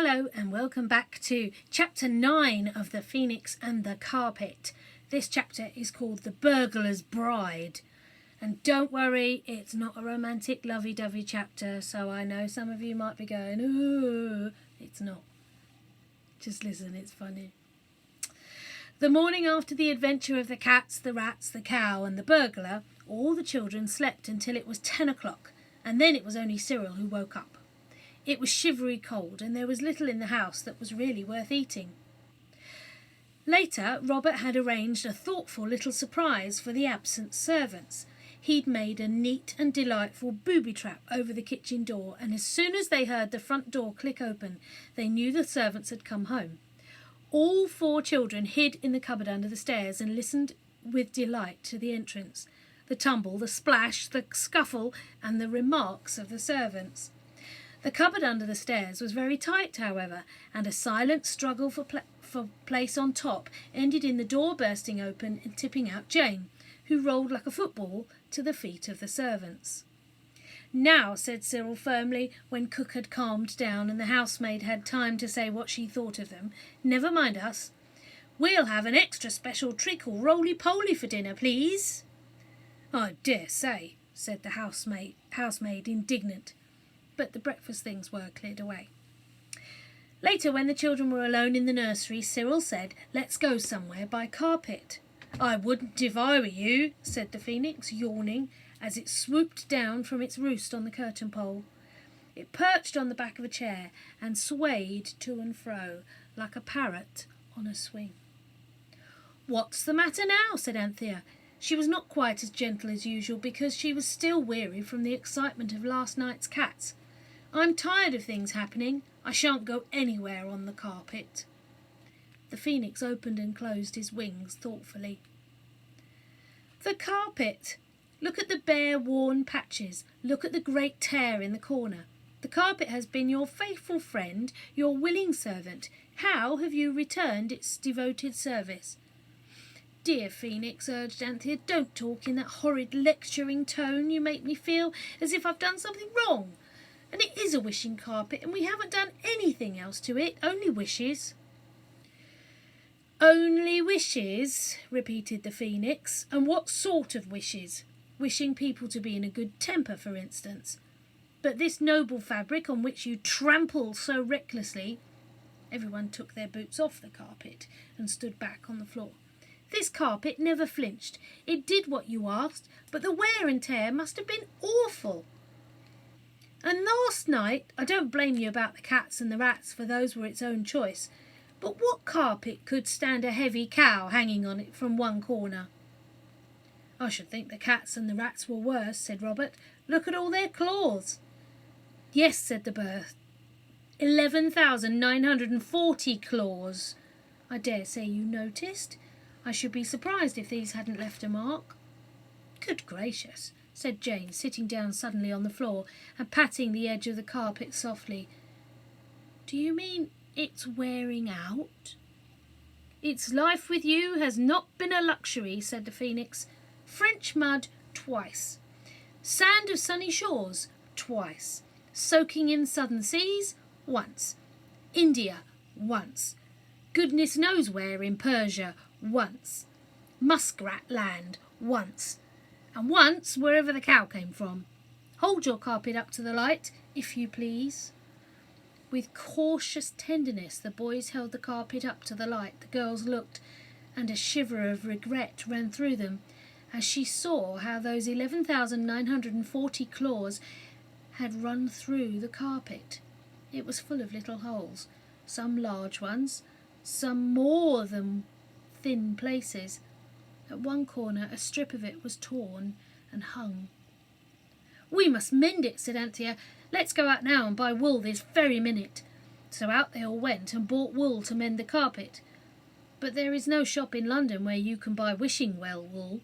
Hello and welcome back to chapter 9 of The Phoenix and the Carpet. This chapter is called The Burglar's Bride. And don't worry, it's not a romantic lovey-dovey chapter, so I know some of you might be going, ooh, it's not. Just listen, it's funny. The morning after the adventure of the cats, the rats, the cow and the burglar, all the children slept until it was 10 o'clock, and then it was only Cyril who woke up. It was shivery cold, and there was little in the house that was really worth eating. Later, Robert had arranged a thoughtful little surprise for the absent servants. He'd made a neat and delightful booby trap over the kitchen door, and as soon as they heard the front door click open, they knew the servants had come home. All 4 children hid in the cupboard under the stairs and listened with delight to the entrance, the tumble, the splash, the scuffle, and the remarks of the servants. The cupboard under the stairs was very tight, however, and a silent struggle for place on top ended in the door bursting open and tipping out Jane, who rolled like a football to the feet of the servants. "Now," said Cyril firmly, when Cook had calmed down and the housemaid had time to say what she thought of them, "never mind us. We'll have an extra special treat called roly-poly for dinner, please." "I dare say," said the housemaid indignant. But the breakfast things were cleared away. Later, when the children were alone in the nursery, Cyril said, "Let's go somewhere by carpet." "I wouldn't if I were you," said the Phoenix, yawning, as it swooped down from its roost on the curtain pole. It perched on the back of a chair and swayed to and fro like a parrot on a swing. "What's the matter now?" said Anthea. She was not quite as gentle as usual because she was still weary from the excitement of last night's cats. "I'm tired of things happening. I shan't go anywhere on the carpet." The Phoenix opened and closed his wings thoughtfully. "The carpet. Look at the bare, worn patches. Look at the great tear in the corner. The carpet has been your faithful friend, your willing servant. How have you returned its devoted service?" "Dear Phoenix," urged Anthea, "don't talk in that horrid lecturing tone. You make me feel as if I've done something wrong. And it is a wishing carpet, and we haven't done anything else to it, only wishes." "Only wishes," repeated the Phoenix. "And what sort of wishes? Wishing people to be in a good temper, for instance. But this noble fabric on which you trample so recklessly—" Everyone took their boots off the carpet and stood back on the floor. "This carpet never flinched. It did what you asked, but the wear and tear must have been awful. And last night, I don't blame you about the cats and the rats, for those were its own choice, but what carpet could stand a heavy cow hanging on it from one corner?" "I should think the cats and the rats were worse," said Robert. "Look at all their claws." "Yes," said the bird, 11,940 claws. I dare say you noticed. I should be surprised if these hadn't left a mark." "Good gracious," said Jane, sitting down suddenly on the floor and patting the edge of the carpet softly. "Do you mean it's wearing out?" "Its life with you has not been a luxury," said the Phoenix. "French mud twice. Sand of sunny shores twice. Soaking in southern seas once. India once. Goodness knows where in Persia once. Muskrat land once. And once wherever the cow came from. Hold your carpet up to the light, if you please." With cautious tenderness the boys held the carpet up to the light. The girls looked, and a shiver of regret ran through them as she saw how those 11,940 claws had run through the carpet. It was full of little holes, some large ones, some more than thin places. At one corner a strip of it was torn and hung. "We must mend it," said Anthea. "Let's go out now and buy wool this very minute." So out they all went and bought wool to mend the carpet. But there is no shop in London where you can buy wishing well wool.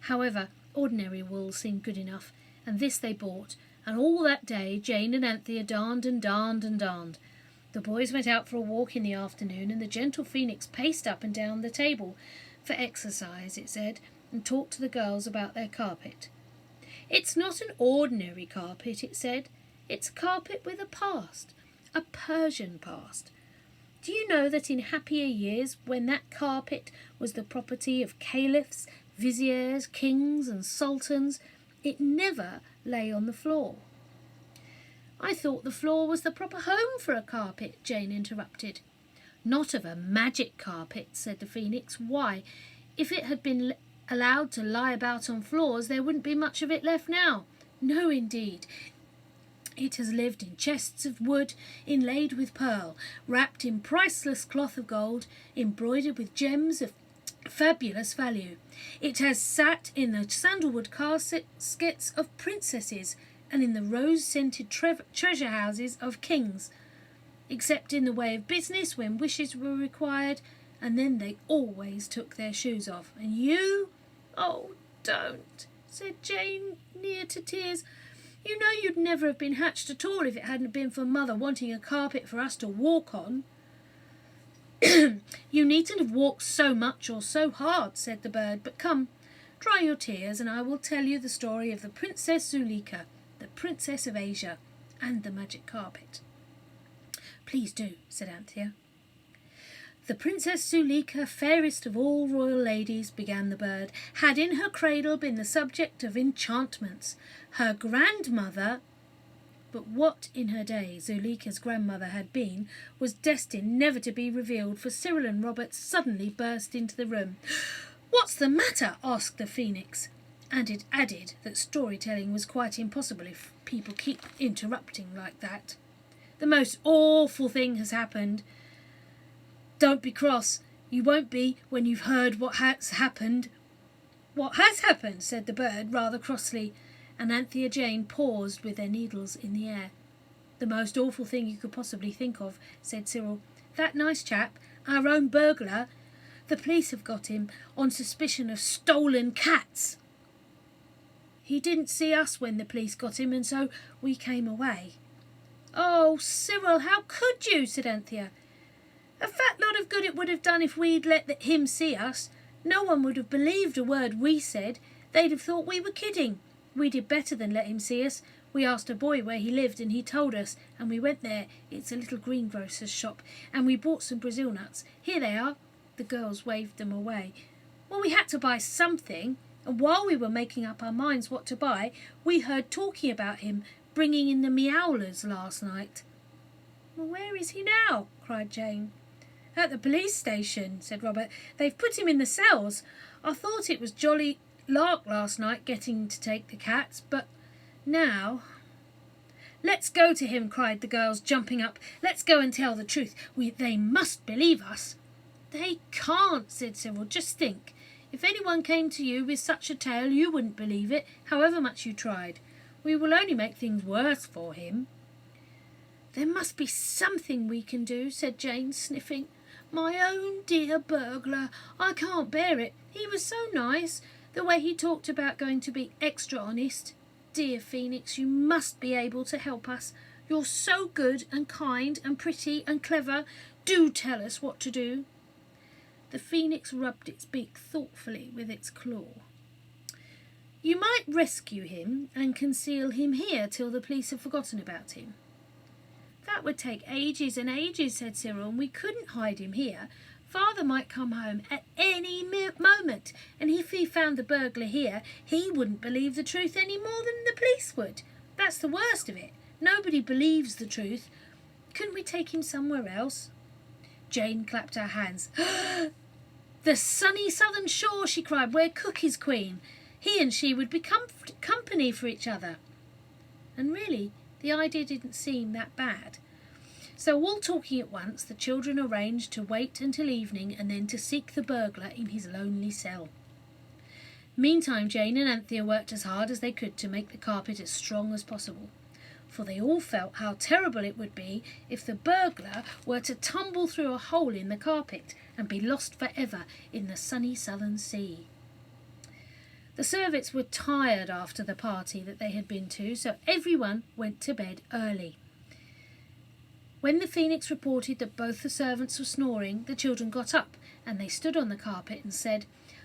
However, ordinary wool seemed good enough, and this they bought, and all that day Jane and Anthea darned and darned and darned. The boys went out for a walk in the afternoon, and the gentle Phoenix paced up and down the table, for exercise, it said, and talked to the girls about their carpet. "It's not an ordinary carpet," it said. "It's a carpet with a past, a Persian past. Do you know that in happier years, when that carpet was the property of caliphs, viziers, kings and sultans, it never lay on the floor? I thought the floor was the proper home for a carpet, Jane interrupted. Not of a magic carpet, said the Phoenix. Why, if it had been allowed to lie about on floors, there wouldn't be much of it left now. No, indeed. It has lived in chests of wood, inlaid with pearl, wrapped in priceless cloth of gold, embroidered with gems of fabulous value. It has sat in the sandalwood caskets of princesses and in the rose-scented treasure houses of kings, except in the way of business when wishes were required, and then they always took their shoes off. And you? Oh, don't, said Jane, near to tears. You know you'd never have been hatched at all if it hadn't been for Mother wanting a carpet for us to walk on. You needn't have walked so much or so hard, said the bird, but come, dry your tears, and I will tell you the story of the Princess Zuleika, the Princess of Asia, and the magic carpet. Please do, said Anthea. The Princess Zuleika, fairest of all royal ladies, began the bird, had in her cradle been the subject of enchantments. Her grandmother... But what in her day Zuleika's grandmother had been was destined never to be revealed, for Cyril and Robert suddenly burst into the room. What's the matter? Asked the Phoenix, and it added that storytelling was quite impossible if people keep interrupting like that. The most awful thing has happened. Don't be cross. You won't be when you've heard what has happened. What has happened? Said the bird rather crossly, and Anthea Jane paused with their needles in the air. The most awful thing you could possibly think of, said Cyril. That nice chap, our own burglar, the police have got him on suspicion of stolen cats. He didn't see us when the police got him, and so we came away. Oh, Cyril, how could you? Said Anthea. A fat lot of good it would have done if we'd let him see us. No one would have believed a word we said. They'd have thought we were kidding. We did better than let him see us. We asked a boy where he lived, and he told us, and we went there. It's a little greengrocer's shop, and we bought some Brazil nuts. Here they are. The girls waved them away. Well, we had to buy something, and while we were making up our minds what to buy, we heard talking about him bringing in the meowlers last night. Well, where is he now? Cried Jane. At the police station, said Robert. They've put him in the cells. I thought it was jolly lark last night getting to take the cats, but now... Let's go to him, cried the girls, jumping up. Let's go and tell the truth. They must believe us. They can't, said Cyril. Just think. If anyone came to you with such a tale, you wouldn't believe it, however much you tried. We will only make things worse for him. There must be something we can do, said Jane, sniffing. My own dear burglar. I can't bear it. He was so nice. The way he talked about going to be extra honest. Dear Phoenix, you must be able to help us. You're so good and kind and pretty and clever. Do tell us what to do. The Phoenix rubbed its beak thoughtfully with its claw. You might rescue him and conceal him here till the police have forgotten about him. That would take ages and ages, said Cyril, and we couldn't hide him here. Father might come home at any moment, and if he found the burglar here, he wouldn't believe the truth any more than the police would. That's the worst of it. Nobody believes the truth. Couldn't we take him somewhere else? Jane clapped her hands. The sunny southern shore, she cried, where Cook is queen. He and she would be company for each other. And really, the idea didn't seem that bad. So all talking at once, the children arranged to wait until evening and then to seek the burglar in his lonely cell. Meantime, Jane and Anthea worked as hard as they could to make the carpet as strong as possible, for they all felt how terrible it would be if the burglar were to tumble through a hole in the carpet and be lost forever in the sunny southern sea. The servants were tired after the party that they had been to, so everyone went to bed early. When the Phoenix reported that both the servants were snoring, the children got up and they stood on the carpet and said,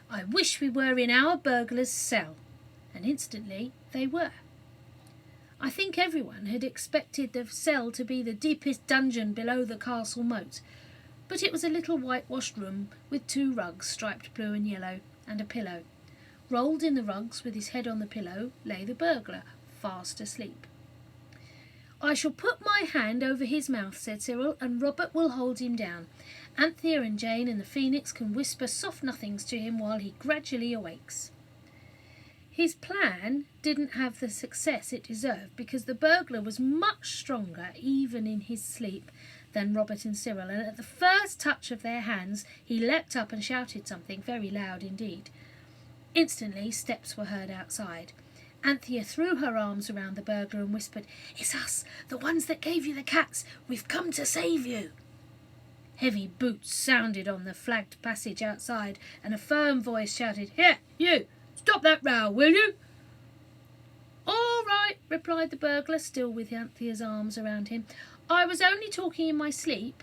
I wish we were in our burglar's cell. And instantly they were. I think everyone had expected the cell to be the deepest dungeon below the castle moat, but it was a little whitewashed room with 2 rugs striped blue and yellow, and a pillow. Rolled in the rugs with his head on the pillow lay the burglar, fast asleep. "I shall put my hand over his mouth," said Cyril, "and Robert will hold him down. Anthea and Jane and the Phoenix can whisper soft nothings to him while he gradually awakes." His plan didn't have the success it deserved, because the burglar was much stronger, even in his sleep, than Robert and Cyril, and at the first touch of their hands he leapt up and shouted something very loud indeed. Instantly steps were heard outside. Anthea threw her arms around the burglar and whispered, "It's us, the ones that gave you the cats. We've come to save you." Heavy boots sounded on the flagged passage outside, and a firm voice shouted, "Here, you! Stop that row, will you?" "All right," replied the burglar, still with Anthea's arms around him. "I was only talking in my sleep."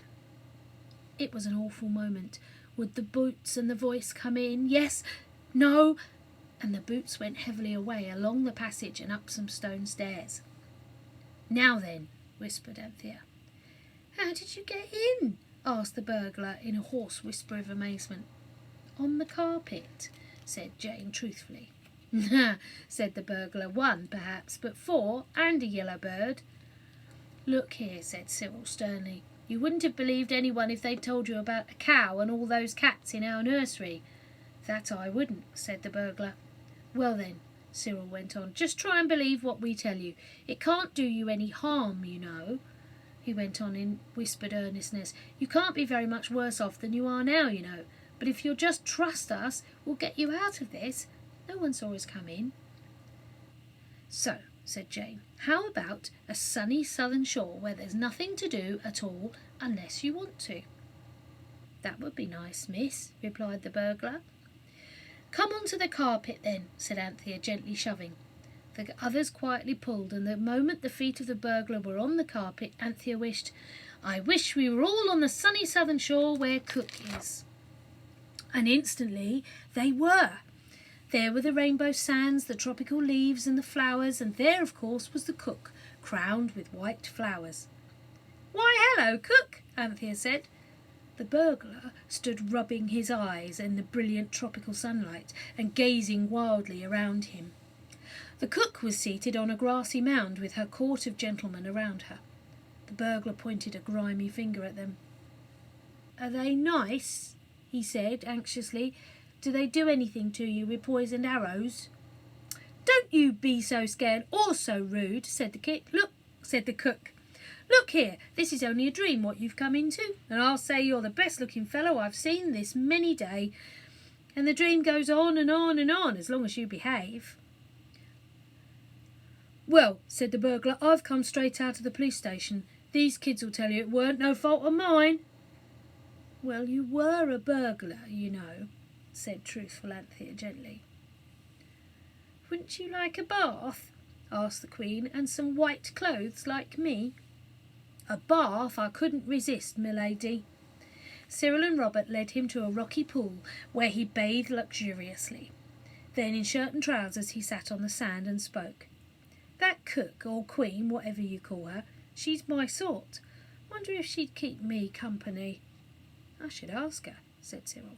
It was an awful moment. Would the boots and the voice come in? Yes, no, and the boots went heavily away along the passage and up some stone stairs. "Now then," whispered Anthea. "How did you get in?" asked the burglar in a hoarse whisper of amazement. "On the carpet," said Jane truthfully. Said the burglar, "1 perhaps, but 4, and a yellow bird." "Look here," said Cyril sternly, "you wouldn't have believed anyone if they'd told you about a cow and all those cats in our nursery." "That I wouldn't," said the burglar. "Well then," Cyril went on, "just try and believe what we tell you. It can't do you any harm, you know." He went on in whispered earnestness. "You can't be very much worse off than you are now, you know. But if you'll just trust us, we'll get you out of this. No one saw us come in." "So," said Jane, "how about a sunny southern shore where there's nothing to do at all unless you want to?" "That would be nice, miss," replied the burglar. "Come on to the carpet then," said Anthea, gently shoving. The others quietly pulled, and the moment the feet of the burglar were on the carpet, Anthea wished, "I wish we were all on the sunny southern shore where Cook is." And instantly they were. There were the rainbow sands, the tropical leaves and the flowers, and there, of course, was the Cook, crowned with white flowers. "Why, hello, Cook," Anthea said. The burglar stood rubbing his eyes in the brilliant tropical sunlight and gazing wildly around him. The Cook was seated on a grassy mound with her court of gentlemen around her. The burglar pointed a grimy finger at them. "Are they nice?" he said anxiously. "Do they do anything to you with poisoned arrows?" "Don't you be so scared or so rude," said the Cook. "Look here, this is only a dream what you've come into, and I'll say you're the best looking fellow I've seen this many day, and the dream goes on and on and on as long as you behave." "Well," said the burglar, "I've come straight out of the police station. These kids will tell you it weren't no fault of mine." "Well, you were a burglar, you know," said truthful Anthea gently. "Wouldn't you like a bath?" asked the Queen, "and some white clothes like me?" "A bath I couldn't resist, milady." Cyril and Robert led him to a rocky pool where he bathed luxuriously. Then in shirt and trousers he sat on the sand and spoke. "That Cook, or Queen, whatever you call her, she's my sort. Wonder if she'd keep me company." "I should ask her," said Cyril.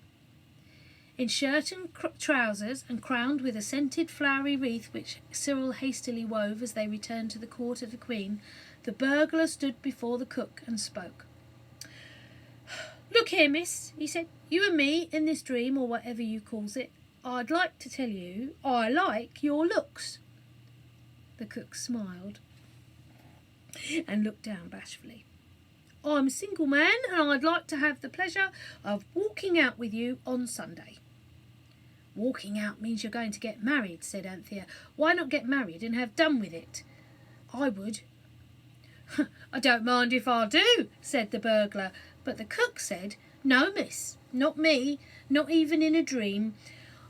In shirt and trousers, and crowned with a scented flowery wreath which Cyril hastily wove as they returned to the court of the Queen, the burglar stood before the Cook and spoke. "Look here, miss," he said, "you and me in this dream, or whatever you calls it, I'd like to tell you I like your looks." The Cook smiled and looked down bashfully. "I'm a single man, and I'd like to have the pleasure of walking out with you on Sunday." "Walking out means you're going to get married," said Anthea. "Why not get married and have done with it?" "I would." "I don't mind if I do," said the burglar, but the Cook said, "No, miss, not me, not even in a dream.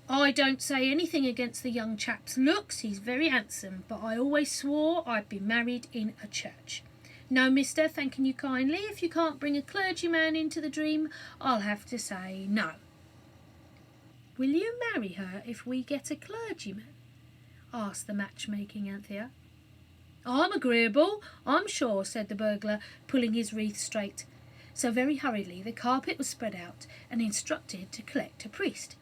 I don't say anything against the young chap's looks, he's very handsome, but I always swore I'd be married in a church. No, mister, thanking you kindly, if you can't bring a clergyman into the dream, I'll have to say no." "Will you marry her if we get a clergyman?" asked the matchmaking Anthea. I'm agreeable, I'm sure, said the burglar, pulling his wreath straight. So very hurriedly the carpet was spread out and instructed to collect a priest.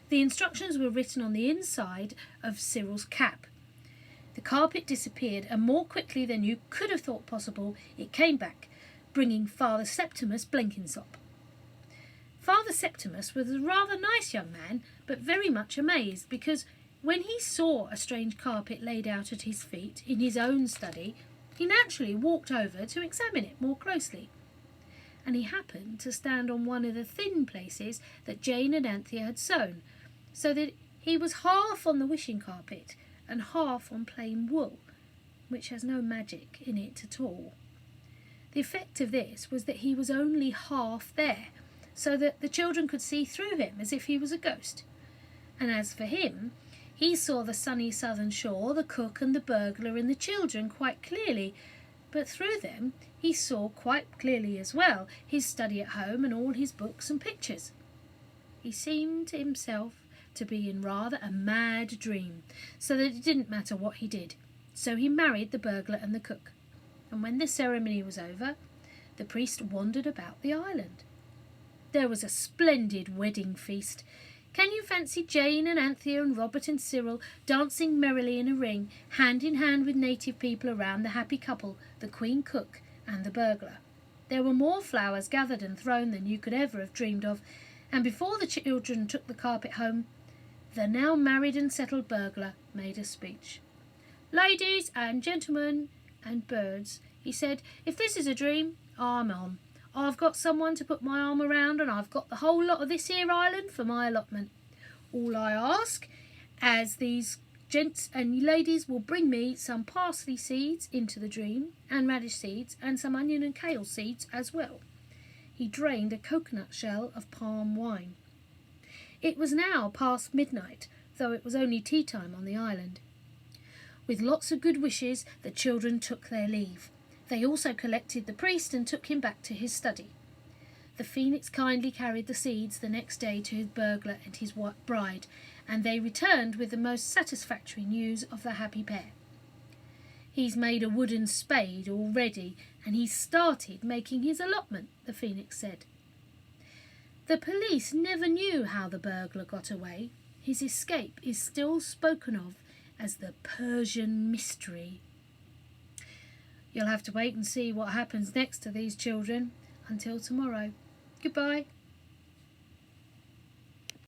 The instructions were written on the inside of Cyril's cap. The carpet disappeared, and more quickly than you could have thought possible, it came back, bringing Father Septimus Blenkinsop. Father Septimus was a rather nice young man, but very much amazed, because when he saw a strange carpet laid out at his feet in his own study, he naturally walked over to examine it more closely. And he happened to stand on one of the thin places that Jane and Anthea had sewn, so that he was half on the wishing carpet and half on plain wool, which has no magic in it at all. The effect of this was that he was only half there, so that the children could see through him as if he was a ghost. And as for him, he saw the sunny southern shore, the cook and the burglar and the children quite clearly, but through them he saw quite clearly as well his study at home and all his books and pictures. He seemed to himself to be in rather a mad dream, so that it didn't matter what he did. So he married the burglar and the cook, and when the ceremony was over, the priest wandered about the island. There was a splendid wedding feast. Can you fancy Jane and Anthea and Robert and Cyril dancing merrily in a ring, hand in hand with native people around the happy couple, the Queen Cook and the burglar? There were more flowers gathered and thrown than you could ever have dreamed of, and before the children took the carpet home, the now married and settled burglar made a speech. "Ladies and gentlemen and birds," he said, "if this is a dream, I'm on. I've got someone to put my arm around, and I've got the whole lot of this here island for my allotment. All I ask, as these gents and ladies will bring me some parsley seeds into the dream, and radish seeds, and some onion and kale seeds as well." He drained a coconut shell of palm wine. It was now past midnight, though it was only tea time on the island. With lots of good wishes, the children took their leave. They also collected the priest and took him back to his study. The phoenix kindly carried the seeds the next day to his burglar and his bride, and they returned with the most satisfactory news of the happy pair. "He's made a wooden spade already, and he's started making his allotment," the phoenix said. The police never knew how the burglar got away. His escape is still spoken of as the Persian mystery. You'll have to wait and see what happens next to these children. Until tomorrow. Goodbye.